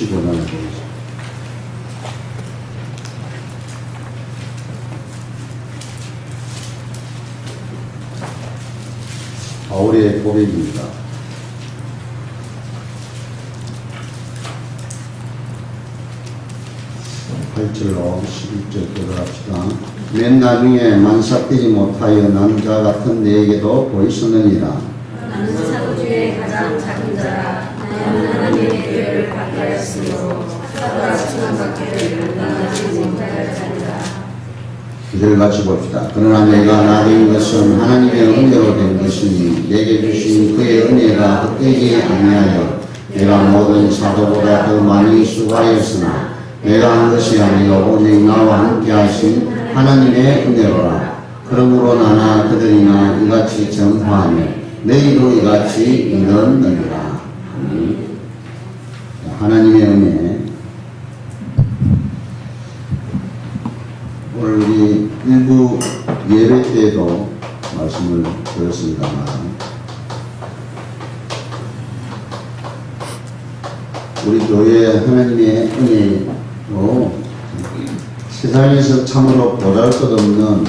15장을 보겠습니다. 바울의 고백입니다. 8절로 11절 들어갑시다. 맨 나중에 만삭되지 못하여 남자 같은 내게도 보이셨느니라. 나는 사도주의 가장 작은 자라. 나는 하나님의 교회를 받게 하였으므로 사도라 칭함받기를 감당하지 못할 자니라. 이들 같이 봅시다. 그러나 내가 나된 것은 하나님의 은혜로 된 것이니 내게 주신 그의 은혜가 헛되지 아니하여 내가 모든 사도보다 더 많이 수고하였으나 내가 한 것이 아니요 오직 나와 함께 하신 하나님의 은혜로라. 그러므로 나나 그들이나 이같이 전파하며 너희도 이같이 이르느니라. 하나님의 은혜. 오늘 우리 일부 예배 때도 말씀을 드렸습니다만 우리 교회 하나님의 은혜로 세상에서 참으로 보잘것없는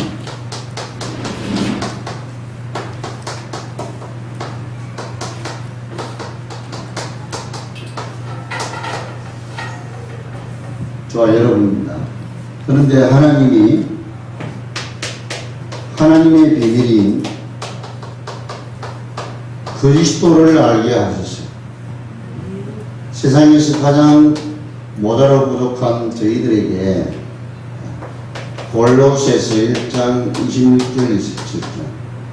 저와 여러분입니다. 그런데 하나님의 비밀인 그리스도를 알게 하셨어요. 세상에서 가장 모자라 부족한 저희들에게 골로새서 1장 26절 27절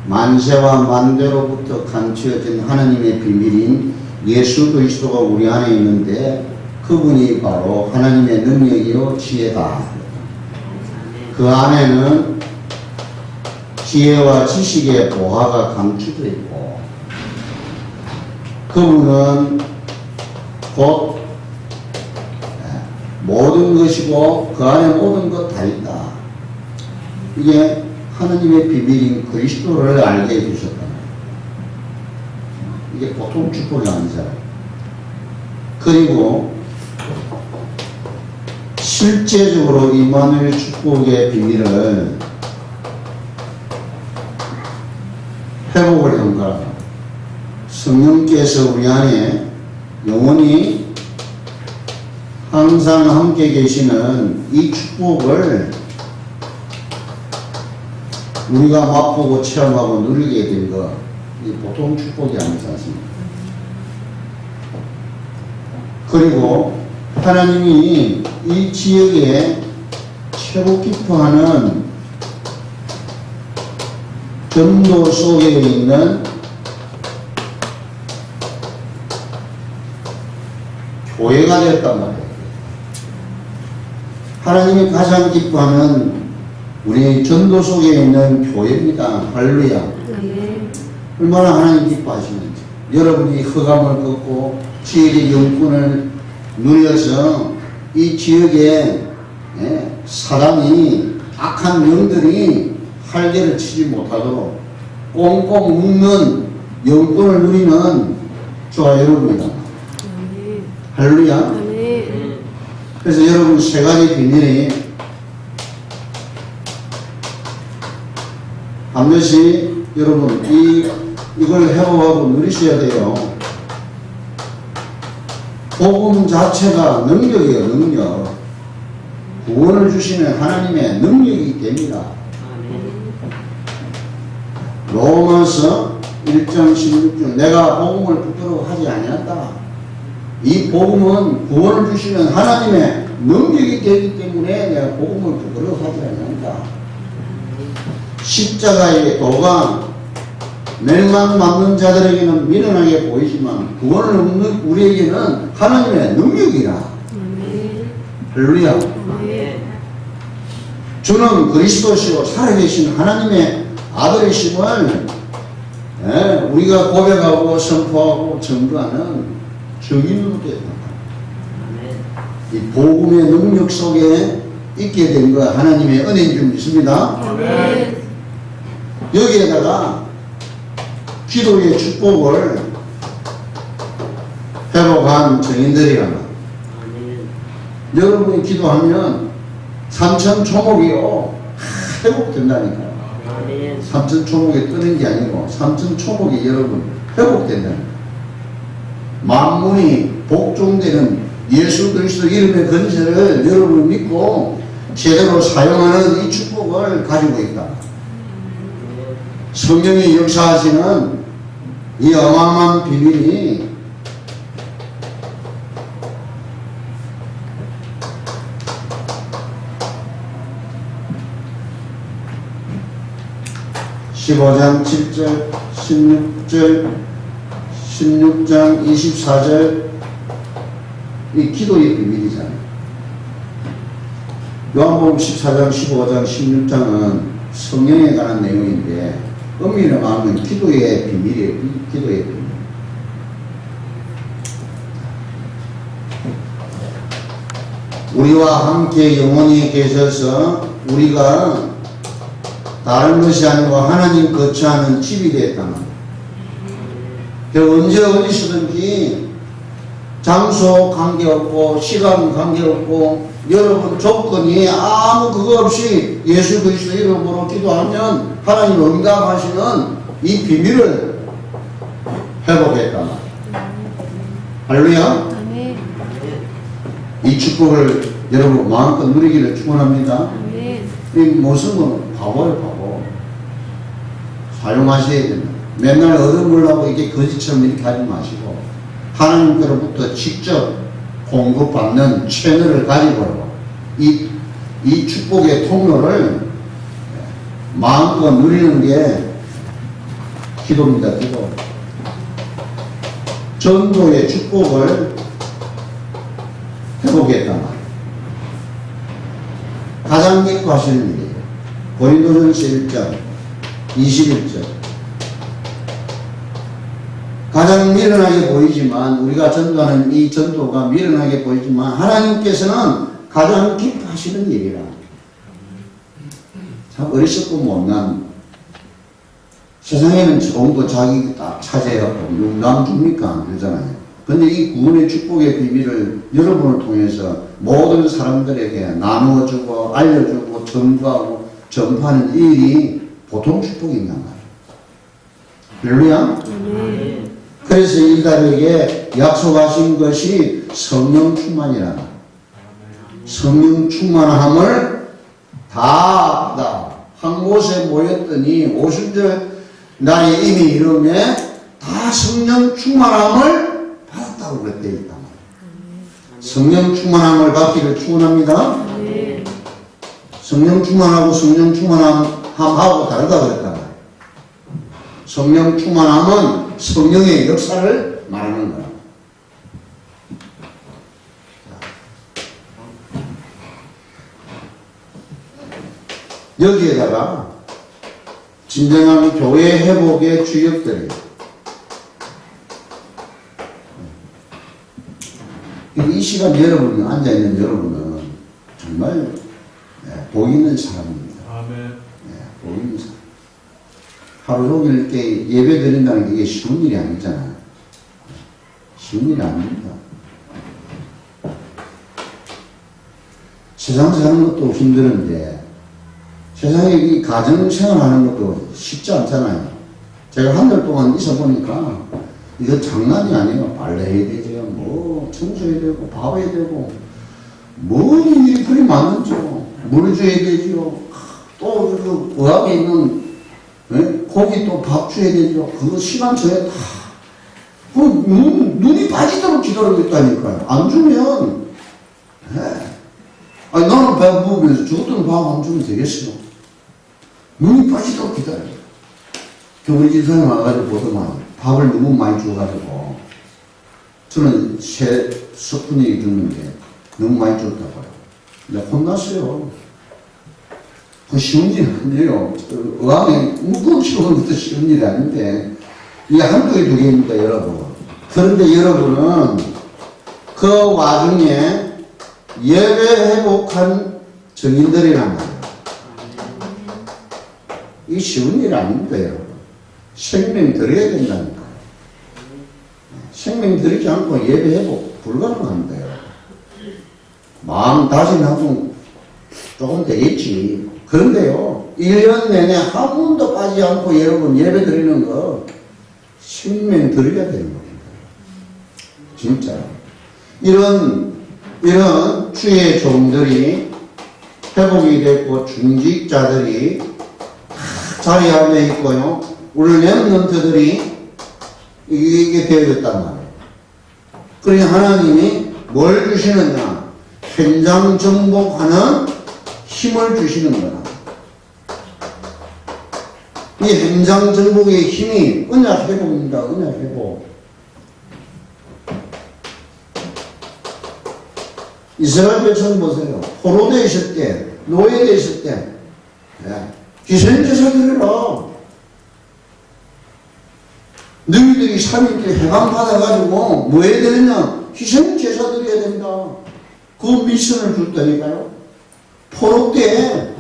만세와 만대로부터 감추어진 하나님의 비밀인 예수 그리스도가 우리 안에 있는데 그분이 바로 하나님의 능력이요 지혜다. 그 안에는 지혜와 지식의 보화가 감추져 있고 그분은 곧 모든 것이고 그 안에 모든 것 다 있다. 이게 하나님의 비밀인 그리스도를 알게 해주셨다. 이게 보통 축복이 아니잖아요. 그리고 실제적으로 임마누엘 축복의 비밀을 회복을 한 거라. 성령께서 우리 안에 영원히 항상 함께 계시는 이 축복을 우리가 맛보고 체험하고 누리게 된 것, 이 보통 축복이 아니지 않습니까? 그리고 하나님이 이 지역에 최고 기뻐하는 전도 속에 있는 교회가 되었단 말이에요. 하나님이 가장 기뻐하는 우리 전도 속에 있는 교회입니다. 할렐루야. 얼마나 하나님 기뻐하시는지. 여러분이 흑암을 걷고 지혜의 영분을 누려서 이 지역에 사람이 악한 영들이 활개를 치지 못하도록 꽁꽁 묶는 영권을 누리는 저와 여러분입니다. 할렐루야. 그래서 여러분 세 가지 비밀이 반드시 여러분 이걸 회복하고 누리셔야 돼요. 복음 자체가 능력이에요. 능력. 구원을 주시는 하나님의 능력이기 때문이다. 로마서 1장 16절 내가 복음을 부끄러워하지 아니한다. 이 복음은 구원을 주시는 하나님의 능력이 되기 때문에 내가 복음을 부끄러워하지 아니한다. 십자가의 도가 멸망받는 자들에게는 미련하게 보이지만 구원을 얻는 우리에게는 하나님의 능력이라. 할렐루야. 주는 그리스도시요 살아계신 하나님의 아들이심을 우리가 고백하고 선포하고 증거하는 증인으로 되었다. 이 복음의 능력 속에 있게 된 거 하나님의 은혜인 줄 믿습니다. 여기에다가 기도의 축복을 회복한 증인들이란 여러분이 기도하면 삼천초목이요 회복된다니까요. 삼천초목에 뜨는 게 아니고 삼천초목이 여러분 회복된다니까요. 만문이 복종되는 예수 그리스도 이름의 건설을 여러분 믿고 제대로 사용하는 이 축복을 가지고 있다. 성령이 역사하시는 이 어마어마한 비밀이 15장 7절, 16절, 16장 24절 이 기도의 비밀이잖아요. 요한복음 14장, 15장, 16장은 성령에 관한 내용인데 엄밀히 말하면 기도의 비밀이에요. 기도의 비밀. 우리와 함께 영원히 계셔서 우리가 다른 것이 아니고 하나님 거처하는 집이 되었다는 거예요. 언제 어디서든지 장소 관계없고 시간 관계없고 여러분 조건이 아무 그거 없이 예수 그리스도 이름으로 기도하면 하나님 응답하시는 이 비밀을 회복했다. 할렐루야. 이 축복을 여러분 마음껏 누리기를 축원합니다. 이 모습은 바보예요, 바보. 사용하셔야 됩니다. 맨날 얻어보려고 이게 거짓처럼 이렇게 하지 마시고 하나님께로부터 직접 공급받는 채널을 가지고 이 축복의 통로를 마음껏 누리는 게 기도입니다. 기도. 전도의 축복을 회복했단 말이에요. 가장 기뻐하시는 일이에요. 고린도전서 1장 21절. 가장 미련하게 보이지만 우리가 전도하는 이 전도가 미련하게 보이지만 하나님께서는 가장 기뻐하시는 일이라. 참 어리석고 못난 세상에는 좋은 거 자기 딱 차지해갖고 남 줍니까? 그러잖아요. 근데 이 구원의 축복의 비밀을 여러분을 통해서 모든 사람들에게 나누어주고 알려주고 전도하고 전파하는 일이 보통 축복인단 말이에요. 할렐루야. 그래서 이들에게 약속하신 것이 성령 충만이라. 성령 충만함을 다 한 곳에 모였더니 오순절 날이 이미 이름에 다 성령 충만함을 받았다고 그랬대 있단 말이에요. 성령 충만함을 받기를 축원합니다. 성령 충만하고 성령 충만함하고 다르다고 그랬단 말이에요. 성령 충만함은 성령의 역사를 말하는 거야. 여기에다가 진정한 교회 회복의 주역들이에요. 이 시간 여러분 앉아있는 여러분은 정말 복 있는 사람입니다. 복 있는 사람. 하루 종일 이렇게 예배 드린다는 게 이게 쉬운 일이 아니잖아요. 쉬운 일이 아닙니다. 세상 사는 것도 힘드는데 세상에 이 가정생활 하는 것도 쉽지 않잖아요. 제가 한 달 동안 있어 보니까 이거 장난이 아니에요. 빨래해야 되죠. 뭐 청소해야 되고 밥 해야 되고 뭔 일이 그리 많은지요. 물 줘야 되지요. 또 그 의학에 있는 고기 또 밥 줘야 되죠. 그거 시간 전에 다 눈이 빠지도록 기다리고 있다니까요. 안 주면 아니 나는 배 먹으면서 저것들은 밥 안 주면 되겠어요. 눈이 빠지도록 기다려요. 교회 집사님 와가지고 보더만 밥을 너무 많이 줘가지고 저는 새 석분 얘기 듣는데 너무 많이 줬다고요. 내가 혼났어요. 그 쉬운 일이 아니에요. 의왕에 묶음 치우는 것도 쉬운 일이 아닌데 이게 한두 개, 두 개입니다, 여러분. 그런데 여러분은 그 와중에 예배 회복한 증인들이란 말이에요. 이 쉬운 일 아닙니다, 여러분. 생명 드려야 된다니까요. 생명 드리지 않고 예배 회복 불가능합니다, 여러분. 마음 다짐하고 조금 되겠지. 그런데요, 1년 내내 한 번도 빠지지 않고 여러분 예배 드리는 거 생명 드려야 되는 겁니다. 진짜. 이런 주의 종들이 회복이 됐고 중직자들이 자리에 앉아 있고요. 우리 렘넌트들이 이게 되어졌단 말이에요. 그러니 하나님이 뭘 주시느냐? 현장 정복하는 힘을 주시는 거라. 이 현장 정복의 힘이 언약 회복입니다. 언약 회복. 이스라엘 백성 보세요. 포로되어 있을 때, 노예되어 있을 때, 기선제사 드려라. 너희들이 3일째 해방 받아가지고 뭐 해야 되느냐? 희생제사 드려야 된다. 그 미션을 줬다니까요. 포로 때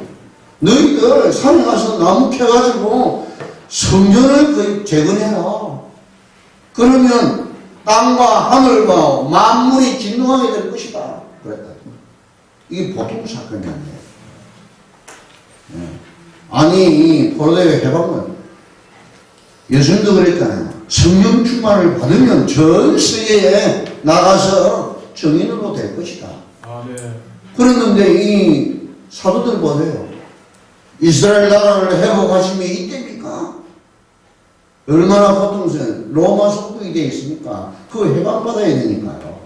너희들 산에 가서 나무 캐가지고 성전을 재건해라. 그러면 땅과 하늘과 만물이 진동하게 될 것이다. 그랬다. 이게 보통 사건이 아니에요. 아니, 포로대회 해방은 예수님도 그랬잖아요. 성령 충만을 받으면 전 세계에 나가서 정인으로 될 것이다. 그랬는데 이 사도들 보세요. 이스라엘 나라를 회복하심이 이때입니까? 얼마나 고통스러운 로마 속국이 되어 있습니까? 그거 해방받아야 되니까요.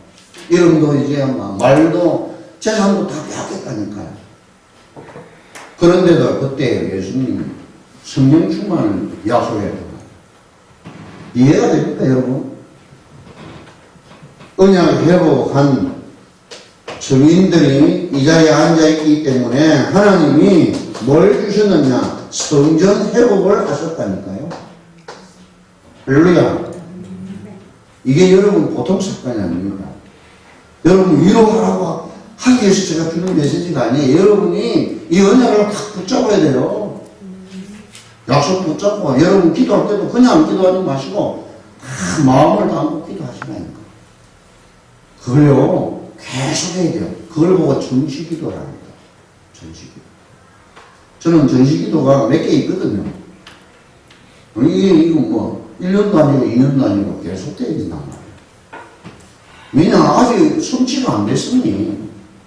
이름도 이제 말도 재산도 다 빼앗겼다니까요. 그런데도 그때 예수님이 성령 충만을 약속했던 거예요. 이해가 됩니까, 여러분? 언약 회복한 증인들이 이 자리에 앉아있기 때문에 하나님이 뭘 주셨느냐? 성전 회복을 하셨다니까요. 할렐루야. 이게 여러분 보통 사건이 아닙니다. 여러분 위로하라고 하기 위해서 제가 주는 메시지가 아니에요. 여러분이 이 언약을 딱 붙잡아야 돼요. 약속 붙잡고 여러분 기도할 때도 그냥 기도하지 마시고 마음을 담고 기도하시라니까. 그걸요 계속 해야 돼요. 그걸 보고 전시기도를 합니다. 전시기도. 저는 전시기도가 몇 개 있거든요. 이거 뭐 1년도 아니고 2년도 아니고 계속 돼야 된단 말이에요. 왜냐 아직 성취가 안 됐으니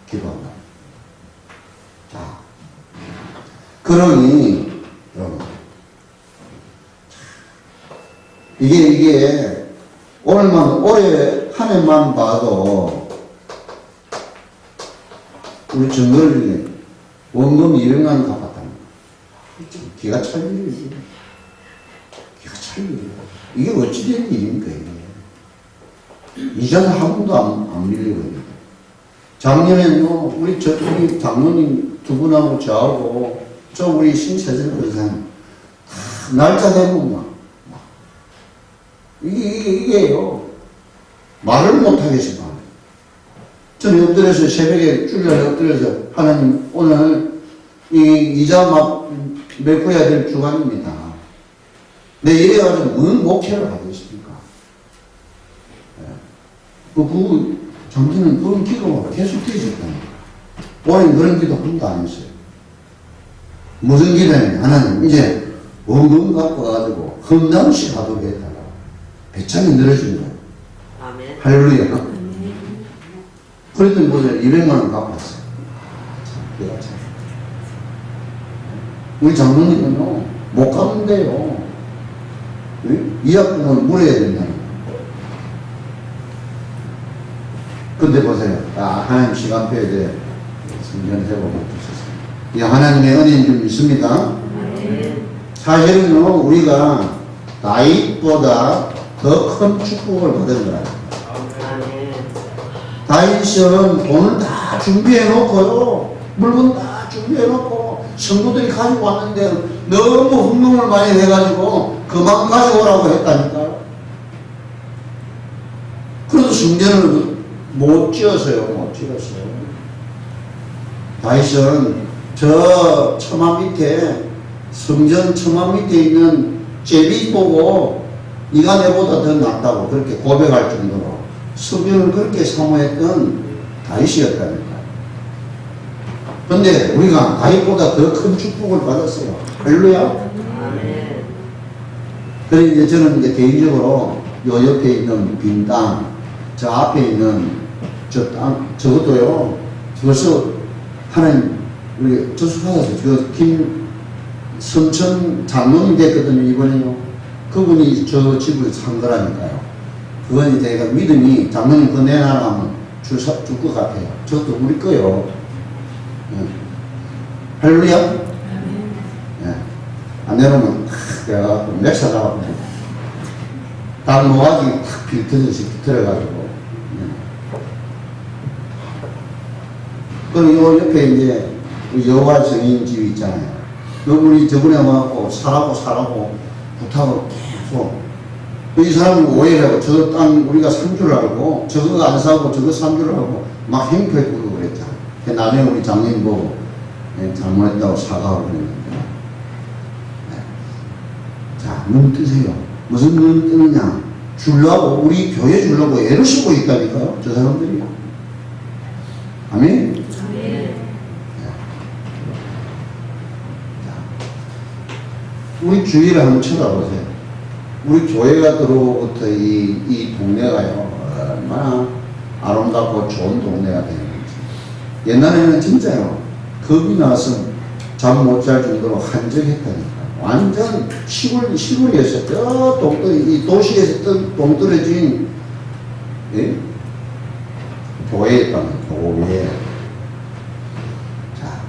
기도한다. 자, 그러니 여러분 이게 올해 한 해만 봐도 우리 정글이 원금 200만 원 갚았답니다. 기가 찰 일이지. 기가 찰 일이야. 이게 어찌된 일입니까, 이게. 이자는 한 번도 안 밀리거든요. 작년에는요, 우리 장로님 두 분하고 저하고, 우리 신세전 의사님, 날짜 되면 이게요. 말을 못하겠지만. 저는 엎드려서 새벽에 줄여서 엎드려서 하나님 오늘 이 이자 메꿔야 될 주간입니다. 내 이래가지고 뭔 목회를 하겠습니까? 장기는 그런 기도가 계속 되셨다니까. 올해는 그런 기도 한 번도 안 했어요. 무슨 기도냐면 하나님 이제 원금 갖고 가지고 험담시 하도록 해달라. 배짱이 늘어진 거예요. 아멘. 할렐루야. 그랬더니 뭐죠? 200만 원 갚았어요. 내가 참. 우리 장로님은요, 못 갚는데요. 이학금은 물어야 된다는 거예요. 근데 보세요. 하나님 시간표에 대해 성전 회복을 주셨습니다. 이 하나님의 은혜인 줄 믿습니다. 사실은요, 우리가 다윗보다 더 큰 축복을 받은 거라요. 다윗은 돈을 다 준비해 놓고요. 물건 다 준비해 놓고 성도들이 가지고 왔는데 너무 흥명을 많이 해가지고 그만 가져오라고 했다니까요. 그래도 성전을 못 지었어요. 못 지었어요. 다윗은 저 처마 밑에 성전 처마 밑에 있는 제비 보고 네가 내보다 더 낫다고 그렇게 고백할 정도로 성전을 그렇게 사모했던 다윗이었다니까. 근데 우리가 가입보다 더 큰 축복을 받았어요. 할렐루야. 그래서 이제 저는 이제 개인적으로 요 옆에 있는 빈 땅, 저 앞에 있는 저 땅, 저것도요, 벌써 하나님, 우리 저수하셔서 김선천 장로님 됐거든요, 이번에요. 그분이 저 집을 산 거라니까요. 그건 이제 제가 믿음이 장로님 그거 내놔라면 줄 것 같아요. 저것도 우리 거요. 예. 할렐루야? 예. 안 내놓으면, 내가 맥사 잡았고, 닭 모가지 탁 빌트듯이 들어가지고. 그럼 요 옆에 이제 여호와 증인 집이 있잖아요. 우리 저번에 와갖고 사라고 부탁을 계속. 이 사람은 오해를 하고 저 땅 우리가 산 줄 알고 저거 안 사고 저거 산 줄 알고 막 행패 부르고 그랬잖아. 나중에 우리 장님 보고 잘못했다고 사과하고 그랬는데. 자, 눈 뜨세요. 무슨 눈 뜨느냐? 주려고, 우리 교회 주려고 애를 쓰고 있다니까요, 저 사람들이. 아멘? 우리 주위를 한번 쳐다보세요. 우리 교회가 들어오고부터 이 동네가요, 얼마나 아름답고 좋은 동네가 되는 거지. 옛날에는 진짜요, 겁이 나서 잠 못 잘 정도로 한적했다니까. 완전 시골이었어요. 저 이 도시에서 동떨어진, 예? 교회였다는 교회. 자,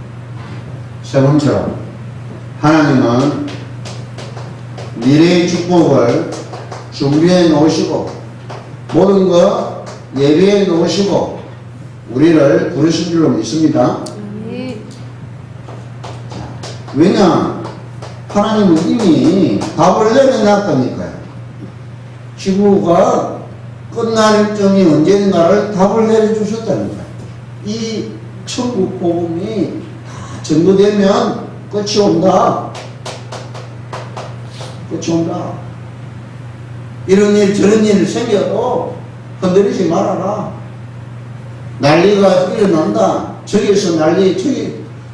세 번째로, 하나님은 미래의 축복을 준비해 놓으시고, 모든 거 예비해 놓으시고, 우리를 부르신 줄로 믿습니다. 왜냐? 하나님은 이미 답을 내려놨다니까요. 지구가 끝날 일정이 언젠가를 답을 내려주셨다니까요. 이 천국 복음이 다 전거되면 끝이 온다. 끝이 온다. 이런 일 저런 일 생겨도 흔들리지 말아라. 난리가 일어난다. 저기서 난리,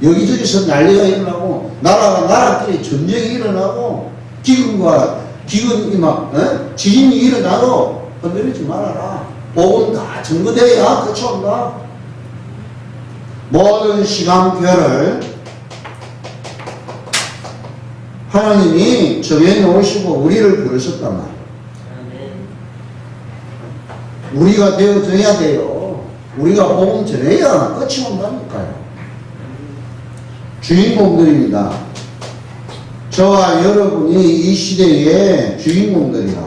여기저기서 난리가 일어나고, 나라끼리 전쟁이 일어나고, 기근이 막, 지진이 일어나도 흔들리지 말아라. 복음 다 증거되어야 끝이 온다. 모든 시간표를 하나님이 정해놓으시고 우리를 부르셨단 말이에요. 우리가 되어져야 돼요. 우리가 복음 전해야 끝이 온다니까요. 주인공들입니다. 저와 여러분이 이 시대의 주인공들이라.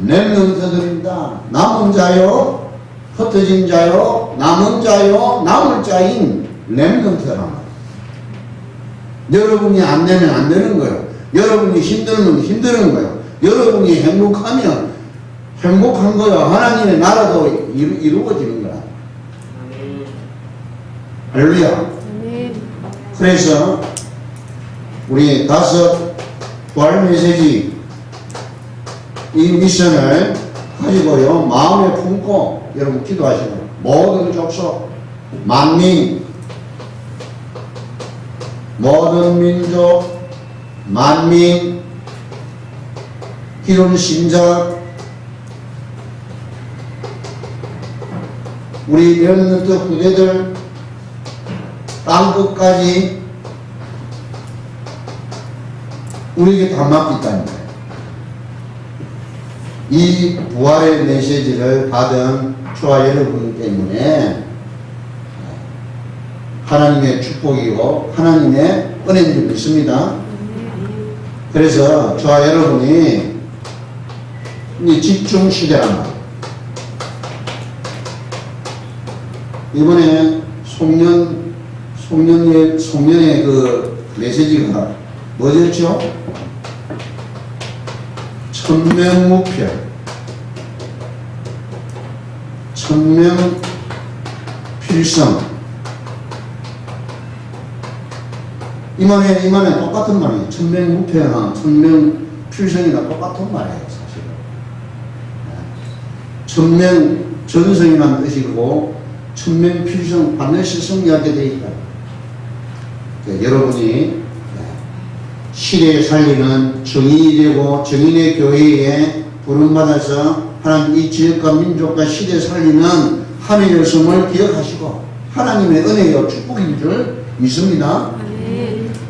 렘넌트들입니다. 남은 자요, 흩어진 자요, 남은 자요, 남을 자인 렘넌트란 말이에요. 여러분이 안 되면 안 되는 거예요. 여러분이 힘들면 힘든 거예요. 여러분이 행복하면 행복한 거예요. 하나님의 나라도 이루어지는 거야. 할렐루야. 그래서 우리 5 부활 메시지 이 미션을 가지고요, 마음에 품고 여러분 기도하시고, 모든 족속, 만민, 모든 민족, 만민, 기존 신자, 우리 렘넌트 후대들, 땅끝까지 우리에게 다 맡겼다는 거예요. 이 부활의 메시지를 받은 저와 여러분 때문에 하나님의 축복이고 하나님의 은혜인 줄 믿습니다. 그래서 저와 여러분이 이 집중 시대란 말이에요. 이번에 송년의 그 메시지가 뭐였죠? 천명무표, 천명필성. 이만에 똑같은 말이에요. 천명무표나 천명필성이나 똑같은 말이에요, 사실은. 천명전성이라는 뜻이고, 천명필성 반드시 승리하게 되어 있다. 여러분이 시대에 살리는 정인이 되고 정인의 교회에 부름받아서 하나님 이 지역과 민족과 시대에 살리는 하나님의 여성을 기억하시고 하나님의 은혜와 축복인 줄 믿습니다.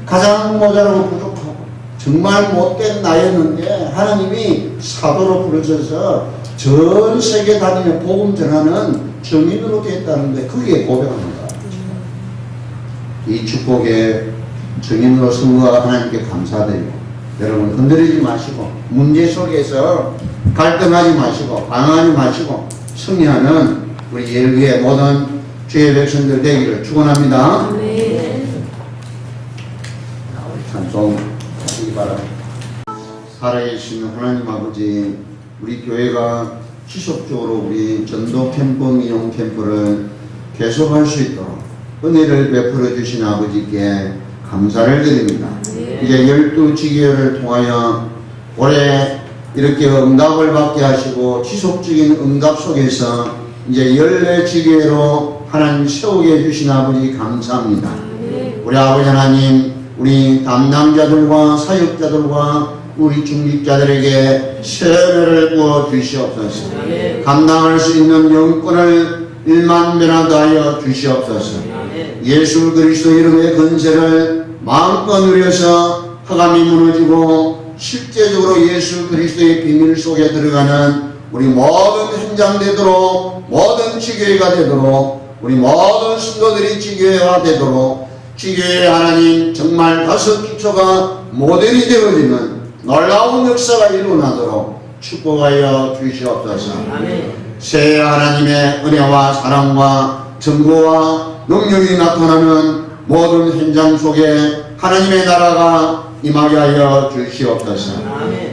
가장 모자라고 부족하고 정말 못된 나였는데 하나님이 사도로 부르셔서 전 세계 다니며 복음 전하는 정인으로 되었다는데 그게 고백합니다. 이 축복에 정인으로 선거가 하나님께 감사드리고 여러분 흔들리지 마시고 문제 속에서 갈등하지 마시고 방황하지 마시고 승리하는 우리 예루의 모든 주의 백성들 되기를 축원합니다. 찬송 하시기 바랍니다. 살아계신 하나님 아버지, 우리 교회가 지속적으로 우리 전도 캠프, 미용 캠프를 계속할 수 있도록 은혜를 베풀어 주신 아버지께 감사를 드립니다. 이제 12지교회를 통하여 올해 이렇게 응답을 받게 하시고 지속적인 응답 속에서 이제 14지교회로 하나님 세우게 해주신 아버지 감사합니다. 우리 아버지 하나님, 우리 담당자들과 사역자들과 우리 중직자들에게 세례를 부어 주시옵소서. 감당할 수 있는 영권을 1만 배나 더하여 주시옵소서. 예수 그리스도 이름의 건세를 마음껏 누려서 허감이 무너지고 실제적으로 예수 그리스도의 비밀 속에 들어가는 우리 모든 현장 되도록, 모든 지교회가 되도록, 우리 모든 신도들이 지교회가 되도록 지교회 하나님 정말 5기초가 모델이 되어지는 놀라운 역사가 일어나도록 축복하여 주시옵소서. 새 하나님의 은혜와 사랑과 증거와 능력이 나타나는 모든 현장 속에 하나님의 나라가 임하게 하여 주시옵소서.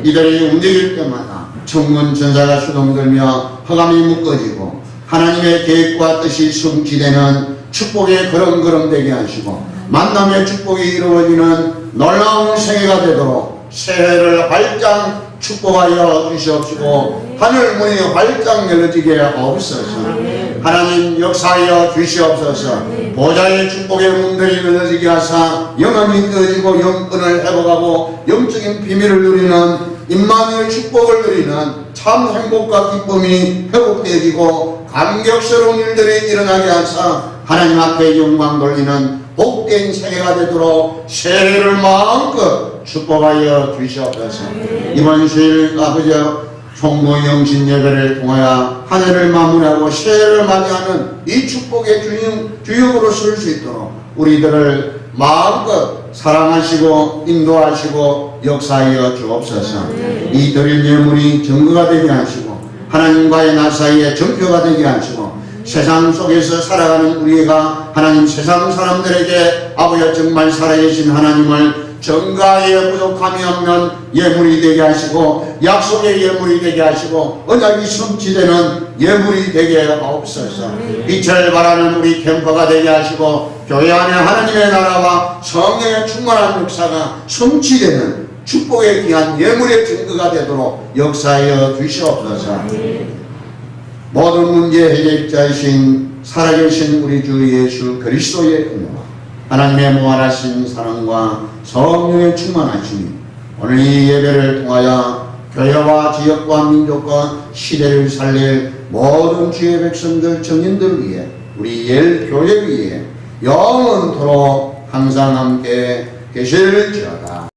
이들이 움직일 때마다 천군 천사가 수동들며 허감이 묶어지고 하나님의 계획과 뜻이 성취되는 축복의 걸음걸음 되게 하시고 만남의 축복이 이루어지는 놀라운 생애가 되도록 새해를 활짝 축복하여 주시옵시고 하늘 문이 활짝 열어지게 하옵소서. 하나님 역사하여 주시옵소서. 보좌의 축복의 문들이 열어지게 하사 영혼이 떠지고 영권을 회복하고 영적인 비밀을 누리는 임마누엘 축복을 누리는 참 행복과 기쁨이 회복되어지고 감격스러운 일들이 일어나게 하사 하나님 앞에 영광 돌리는 복된 세계가 되도록 세례를 마음껏 축복하여 주시옵소서. 이번 주일 아버지 총무 영신 예배를 통하여 한 해를 마무리하고 새해를 맞이하는 이 축복의 주역으로 설 수 있도록 우리들을 마음껏 사랑하시고 인도하시고 역사하여 주옵소서. 이 드릴 예물이 증거가 되게 하시고 하나님과의 나 사이에 정표가 되게 하시고 세상 속에서 살아가는 우리가 하나님 세상 사람들에게 아버지 정말 살아계신 하나님을 정가에 부족함이 없는 예물이 되게 하시고 약속의 예물이 되게 하시고 언약이 성취되는 예물이 되게 하옵소서. 빛을 발하는 우리 캠퍼가 되게 하시고 교회 안에 하나님의 나라와 성령의 충만한 역사가 성취되는 축복의 귀한 예물의 증거가 되도록 역사하여 주시옵소서. 모든 문제 해결자이신 살아계신 우리 주 예수 그리스도의 은혜와 하나님의 무한하신 사랑과 성령의 충만하심이 오늘 이 예배를 통하여 교회와 지역과 민족과 시대를 살릴 모든 주의 백성들 정인들 위해 우리 예일교회 위에 영원토록 항상 함께 계실지어다.